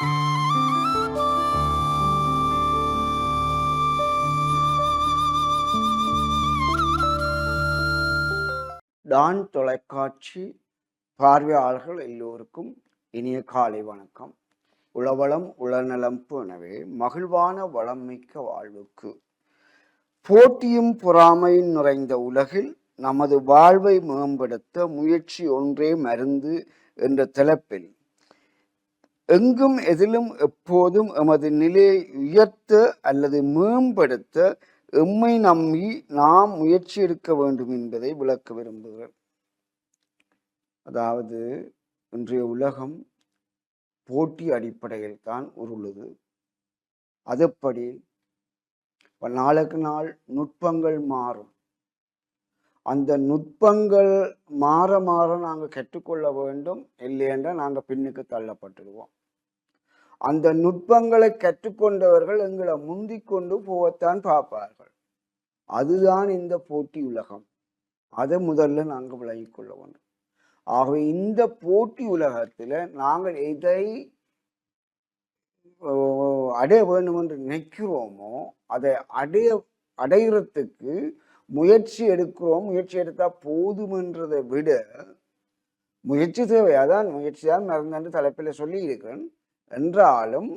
Don தொலைக்காட்சி பார்வையாளர்கள் எல்லோருக்கும் இனிய காலை வணக்கம். உளவளம் உளநலம் எனவே மகிழ்வான வளமிக்க வாழ்வுக்கு. போட்டியும் பொறாமையும் நிறைந்த உலகில் நமது வாழ்வை மேம்படுத்த முயற்சி ஒன்றே மருந்து என்ற தலைப்பில் எங்கும் எதிலும் எப்போதும் எமது நிலையை உயர்த்த அல்லது மேம்படுத்த எம்மை நம்பி நாம் முயற்சி எடுக்க வேண்டும் என்பதை விளக்க விரும்புகிறேன். அதாவது இன்றைய உலகம் போட்டி அடிப்படையில் தான் உருளுது. அதுபடி நாளுக்கு நாள் நுட்பங்கள் மாறும். அந்த நுட்பங்கள் மாற மாற நாங்கள் கற்றுக்கொள்ள வேண்டும், இல்லையென்றால் நாங்கள் பின்னுக்கு தள்ளப்பட்டுடுவோம். அந்த நுட்பங்களை கற்றுக்கொண்டவர்கள் எங்களை முந்திக் கொண்டு போகத்தான் பார்ப்பார்கள். அதுதான் இந்த போட்டி உலகம். அதை முதல்ல நாங்கள் விளங்கிக் கொள்ள வேண்டும். ஆகவே இந்த போட்டி உலகத்துல நாங்கள் எதை அடைய வேண்டும் என்று நினைக்கிறோமோ அதை அடைகிறதுக்கு முயற்சி எடுக்கிறோம். முயற்சி எடுத்தா போதுமென்றதை விட முயற்சி தேவை. அதான் முயற்சி தான் மறந்து தலைப்பில் சொல்லி இருக்கிறேன். என்றாலும்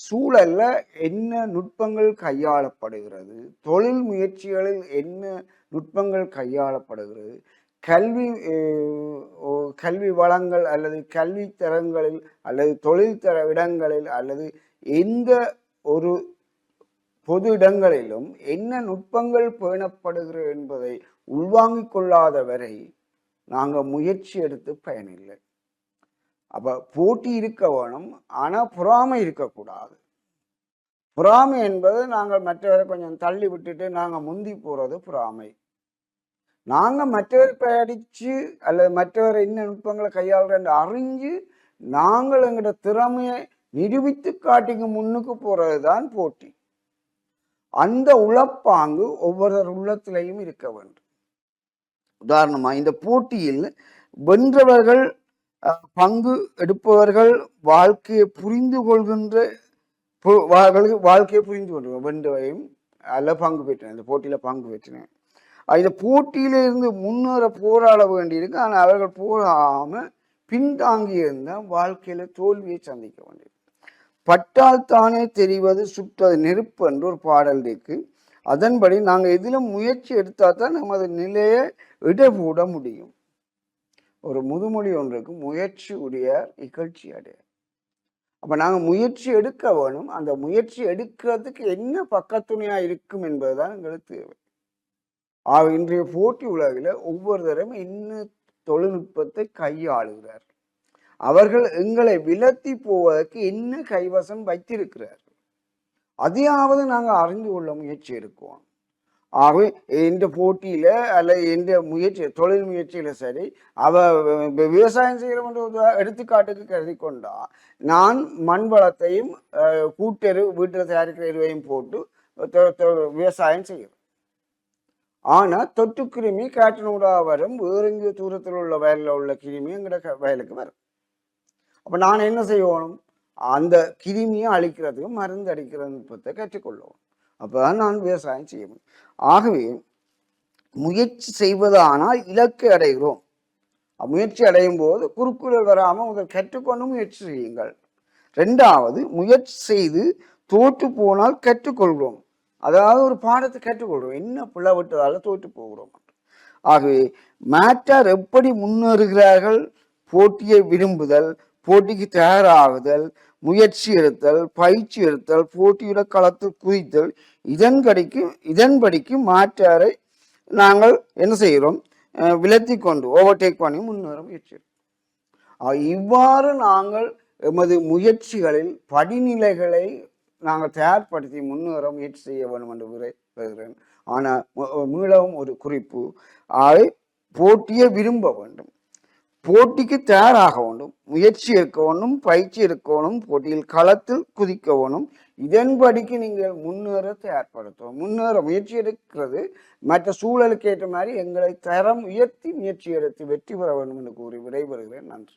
சூழல்ல என்ன நுட்பங்கள் கையாளப்படுகிறது, தொழில் முயற்சிகளில் என்ன நுட்பங்கள் கையாளப்படுகிறது, கல்வி வளங்கள் அல்லது கல்வி தரங்களில் அல்லது தொழில் தர இடங்களில் அல்லது எந்த ஒரு பொது இடங்களிலும் என்ன நுட்பங்கள் பேணப்படுகிறது என்பதை உள்வாங்கிக் கொள்ளாத வரை நாங்கள் முயற்சி எடுத்து பயனில்லை. அப்ப போட்டி இருக்க வேணும், ஆனா பொறாமை இருக்கக்கூடாது. பொறாமை என்பது நாங்கள் மற்றவரை கொஞ்சம் தள்ளி விட்டுட்டு நாங்கள் முந்தி போறது பொறாமை. நாங்க மற்றவர் படிச்சு அல்லது மற்றவர் என்ன நுட்பங்களை கையாளுற அறிஞ்சு நாங்கள் எங்களோட திறமையை நிரூபித்து காட்டிக்கு முன்னுக்கு போறதுதான் போட்டி. அந்த உளப்பாங்கு ஒவ்வொரு உள்ளத்திலையும் இருக்க வேண்டும். உதாரணமா இந்த போட்டியில் வென்றவர்கள் பங்கு எடுப்பவர்கள் வாழ்க்கையை புரிந்து கொள்கின்ற வாழ்க்கையை புரிந்து கொள்கிற வென்றவையும் அல்ல பங்கு பெற்றேன். இந்த போட்டியில பங்கு பெற்றினேன். இந்த போட்டியிலிருந்து முன்னேற போராட வேண்டியிருக்கு. ஆனால் அவர்கள் போராம பின்தாங்கி இருந்தால் வாழ்க்கையில தோல்வியை சந்திக்க வேண்டியது. பட்டால் தானே தெரிவது சுற்றது நெருப்பு என்று ஒரு பாடல் இருக்கு. அதன்படி நாங்கள் எதிலும் முயற்சி எடுத்தா தான் நமது நிலையை இடபோட முடியும். ஒரு முதுமொழி ஒன்றுக்கு முயற்சி உடையார் இகழ்ச்சி அடையார். அப்ப நாங்க முயற்சி எடுக்க வேணும். அந்த முயற்சி எடுக்கிறதுக்கு என்ன பக்கத்துணையா இருக்கும் என்பதுதான் எங்களுக்கு தேவை. இன்றைய போட்டி உலகில ஒவ்வொருத்தரும் என்ன தொழில்நுட்பத்தை கையாளுகிறார், அவர்கள் எங்களை விலத்தி போவதற்கு என்ன கைவசம் வைத்திருக்கிறார்கள், அதையாவது நாங்க அறிந்து கொள்ள முயற்சி எடுக்குவோம். ஆகவே எந்த போட்டியில அல்லது எந்த முயற்சி தொழில் முயற்சியில சரி, விவசாயம் செய்யறவன்ற எடுத்துக்காட்டுக்கு கருதி கொண்டா நான் மண் வளத்தையும் கூட்டெரு வீட்டில் தயாரிக்கிற எருவையும் போட்டு விவசாயம் செய்கிறேன். ஆனா தொட்டு கிருமி காற்றினூடா வரும், வேற எங்கேயோ தூரத்தில் உள்ள வயலில் உள்ள கிருமி எங்கட வயலுக்கு வரும். அப்ப நான் என்ன செய்யணும்? அந்த கிருமியை அழிக்கிறதுக்கு மருந்து அடிக்கிற நுட்பத்தை கற்றுக்கொள்ளணும். அப்பதான் நான் விவசாயம் செய்ய முடியும். ஆகவே முயற்சி செய்வதானால் இலக்கை அடைகிறோம். முயற்சி அடையும் போது குறுக்குறள் வராமல் முதல் கற்றுக்கொண்டு முயற்சி செய்யுங்கள். ரெண்டாவது, முயற்சி செய்து தோற்று போனால் கற்றுக்கொள்கிறோம். அதாவது ஒரு பாடத்தை கற்றுக்கொள்கிறோம், என்ன பிள்ளை விட்டதால தோற்று போகிறோம். ஆகவே மேட்டர் எப்படி முன்னேறுகிறார்கள்? போட்டியை விரும்புதல், போட்டிக்கு தயாராகுதல், முயற்சி எடுத்தல், பயிற்சி எடுத்தல், போட்டியுட களத்தில் குதித்தல், இதன்படிக்கு மாற்றாரை நாங்கள் என்ன செய்கிறோம்? விலத்தி கொண்டு ஓவர்டேக் பண்ணி முன்னேற முயற்சி. இவ்வாறு நாங்கள் எமது முயற்சிகளில் படிநிலைகளை நாங்கள் தயார்படுத்தி முன்னேற முயற்சி செய்ய வேண்டும் என்று விரும்புகிறேன். ஆனால் மீளவும் ஒரு குறிப்பு, போட்டியை விரும்ப வேண்டும், போட்டிக்கு தயாராக வேண்டும், முயற்சி எடுக்க வேண்டும், பயிற்சி எடுக்க வேண்டும், போட்டியில் களத்தில் குதிக்க வேண்டும். இதன்படிக்கு நீங்கள் முன்னேற தயார்படுத்துவோம். முன்னேற முயற்சி எடுக்கிறது மற்ற சூழலுக்கு ஏற்ற மாதிரி எங்களை தரம் உயர்த்தி முயற்சி எடுத்து வெற்றி பெற வேண்டும் என்று கூறி விடைபெறுகிறேன். நன்றி.